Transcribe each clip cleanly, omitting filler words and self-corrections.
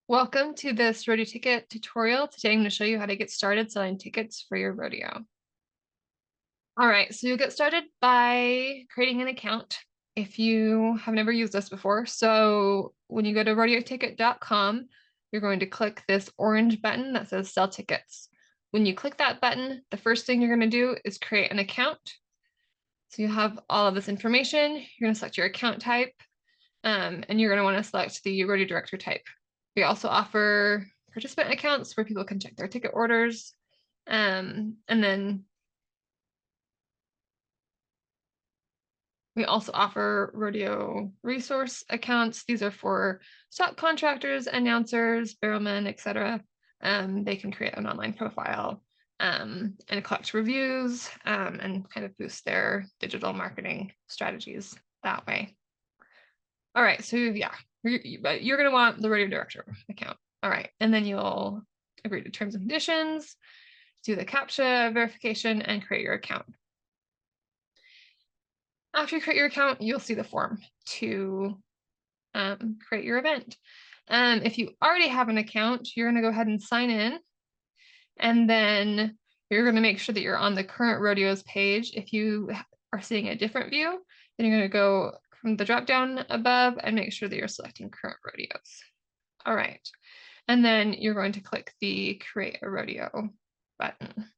Welcome to this Rodeo Ticket tutorial. Today I'm going to show you how to get started selling tickets for your rodeo. All right, so you'll get started by creating an account if you have never used this before. So when you go to rodeoticket.com, you're going to click this orange button that says sell tickets. When you click that button, the first thing you're going to do is create an account. So you have all of this information. You're going to select your account type, and you're going to want to select the rodeo director type. We also offer participant accounts where people can check their ticket orders. And then we also offer rodeo resource accounts. These are for stock contractors, announcers, barrelmen, etc. They can create an online profile and collect reviews and kind of boost their digital marketing strategies that way. All right, so yeah, you're going to want the rodeo director account. All right, and then you'll agree to terms and conditions, do the CAPTCHA verification, and create your account. After you create your account, you'll see the form to create your event. If you already have an account, you're going to go ahead and sign in, and then you're going to make sure that you're on the current rodeos page. If you are seeing a different view, then you're going to go from the drop down above and make sure that you're selecting current rodeos. All right, and then you're going to click the create a rodeo button.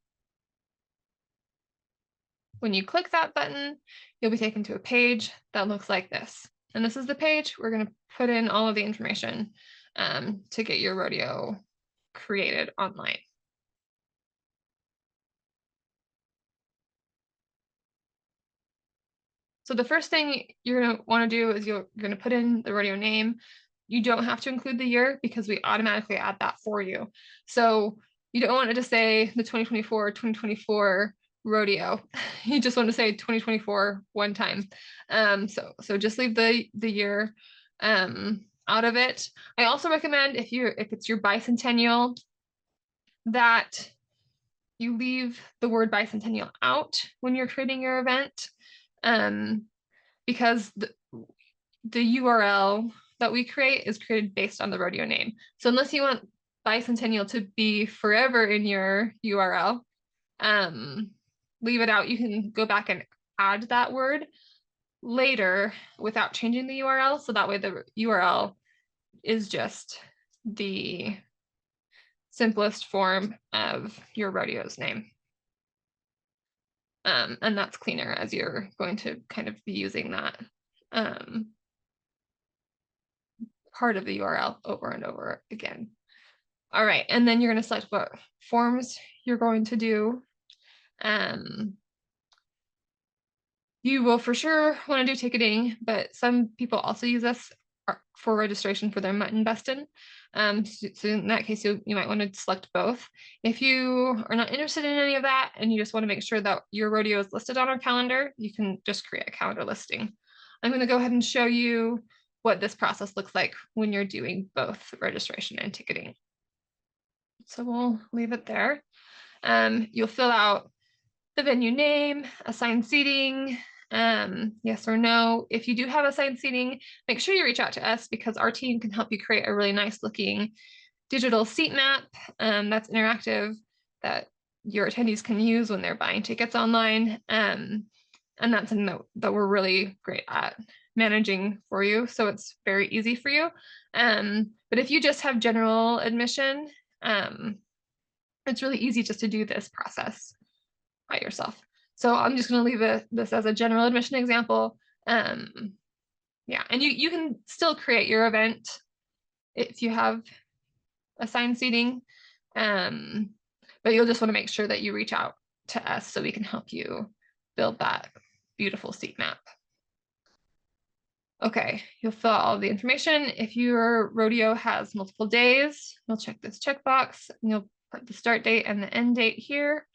When you click that button, you'll be taken to a page that looks like this. And this is the page we're going to put in all of the information to get your rodeo created online. So the first thing you're going to want to do is you're going to put in the rodeo name. You don't have to include the year because we automatically add that for you. So you don't want it to say the 2024 rodeo. You just want to say 2024 one time. So just leave the year out of it. I also recommend if it's your bicentennial that you leave the word bicentennial out when you're creating your event, because the URL that we create is created based on the rodeo name. So unless you want bicentennial to be forever in your URL, leave it out. You can go back and add that word later without changing the URL. So that way the URL is just the simplest form of your rodeo's name. And that's cleaner as you're going to kind of be using that part of the URL over and over again. All right, and then you're going to select what forms you're going to do. You will for sure want to do ticketing, but some people also use us for registration for their mutton bustin'. So in that case, you might want to select both. If you are not interested in any of that and you just want to make sure that your rodeo is listed on our calendar, you can just create a calendar listing. I'm going to go ahead and show you what this process looks like when you're doing both registration and ticketing. So we'll leave it there. You'll fill out the venue name, assigned seating, yes or no. If you do have assigned seating, make sure you reach out to us because our team can help you create a really nice looking digital seat map that's interactive that your attendees can use when they're buying tickets online. And that's something that we're really great at managing for you. So it's very easy for you. But if you just have general admission, it's really easy just to do this process by yourself. So I'm just going to leave this as a general admission example. Yeah, and you can still create your event if you have assigned seating, but you'll just want to make sure that you reach out to us so we can help you build that beautiful seat map. Okay, you'll fill out all the information. If your rodeo has multiple days, you'll check this checkbox and you'll put the start date and the end date here.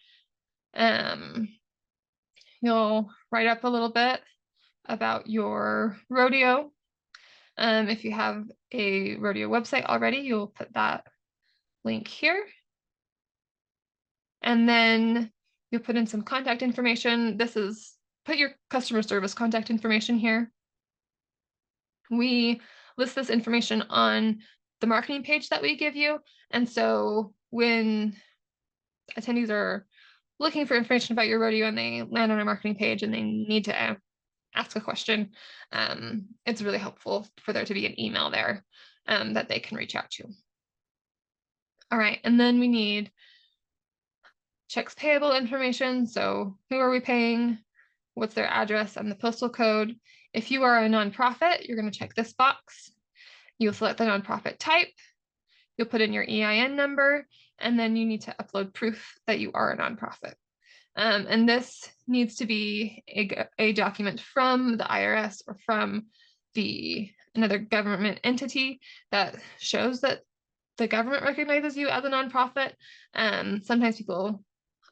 You'll write up a little bit about your rodeo. If you have a rodeo website already, you'll put that link here. And then you'll put in some contact information. Put your customer service contact information here. We list this information on the marketing page that we give you. And so when attendees are looking for information about your rodeo and they land on our marketing page and they need to ask a question, it's really helpful for there to be an email there that they can reach out to. All right, and then we need checks payable information. So who are we paying? What's their address and the postal code? If you are a nonprofit, you're going to check this box. You'll select the nonprofit type. You'll put in your EIN number, and then you need to upload proof that you are a nonprofit. And this needs to be a document from the IRS or from another government entity that shows that the government recognizes you as a nonprofit. Sometimes people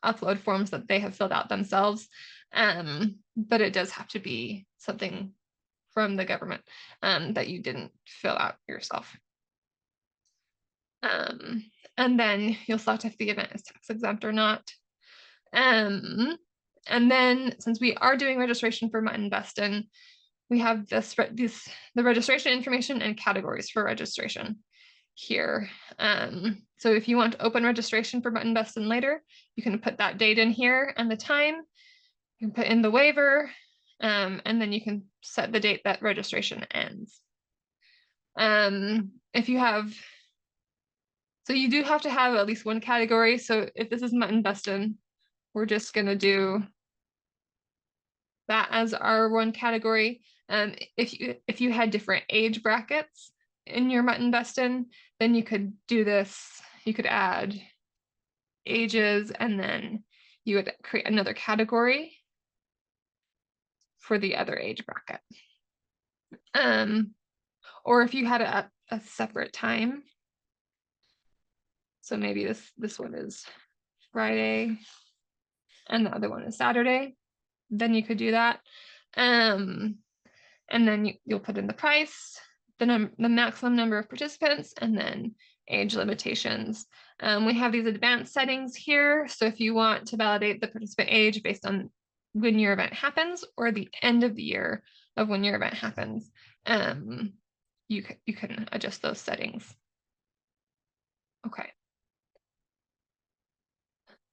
upload forms that they have filled out themselves, but it does have to be something from the government that you didn't fill out yourself. And then you'll select if the event is tax exempt or not. And then since we are doing registration for Mutton Bustin', we have the registration information and categories for registration here. So if you want to open registration for Mutton Bustin' later, you can put that date in here and the time. You can put in the waiver, and then you can set the date that registration ends. So you do have to have at least one category. So if this is Mutton Bustin', we're just gonna do that as our one category. If you had different age brackets in your Mutton Bustin', then you could do this. You could add ages, and then you would create another category for the other age bracket. Or if you had a separate time. So maybe this one is Friday and the other one is Saturday, then you could do that. And then you'll put in the price, the maximum number of participants, and then age limitations. We have these advanced settings here. So if you want to validate the participant age based on when your event happens or the end of the year of when your event happens, you can adjust those settings. Okay.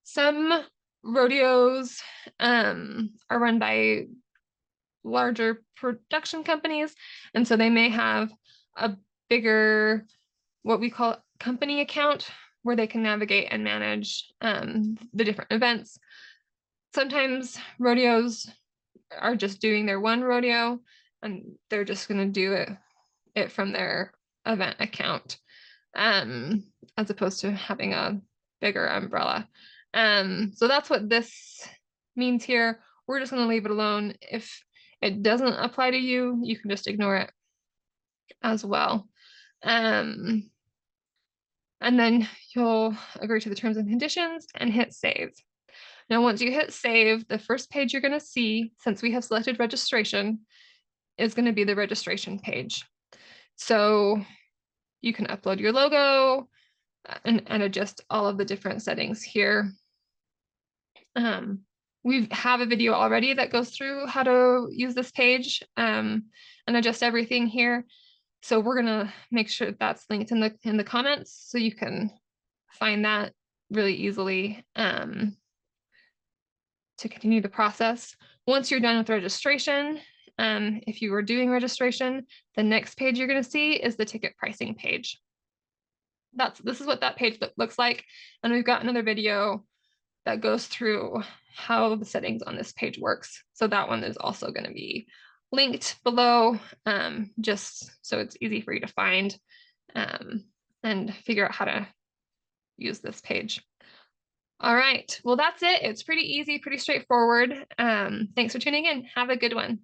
Some rodeos are run by larger production companies, and so they may have a bigger, what we call company account, where they can navigate and manage the different events. Sometimes rodeos are just doing their one rodeo and they're just going to do it from their event account, as opposed to having a bigger umbrella. So that's what this means here. We're just going to leave it alone. If it doesn't apply to you, you can just ignore it as well. And then you'll agree to the terms and conditions and hit save. Now, once you hit save, the first page you're going to see, since we have selected registration, is going to be the registration page. So you can upload your logo and adjust all of the different settings here. We have a video already that goes through how to use this page and adjust everything here. So we're gonna make sure that's linked in the comments so you can find that really easily to continue the process. Once you're done with registration, if you were doing registration, the next page you're gonna see is the ticket pricing page. This is what that page looks like. And we've got another video that goes through how the settings on this page works. So that one is also going to be linked below, just so it's easy for you to find and figure out how to use this page. All right, well, that's it. It's pretty easy, pretty straightforward. Thanks for tuning in. Have a good one.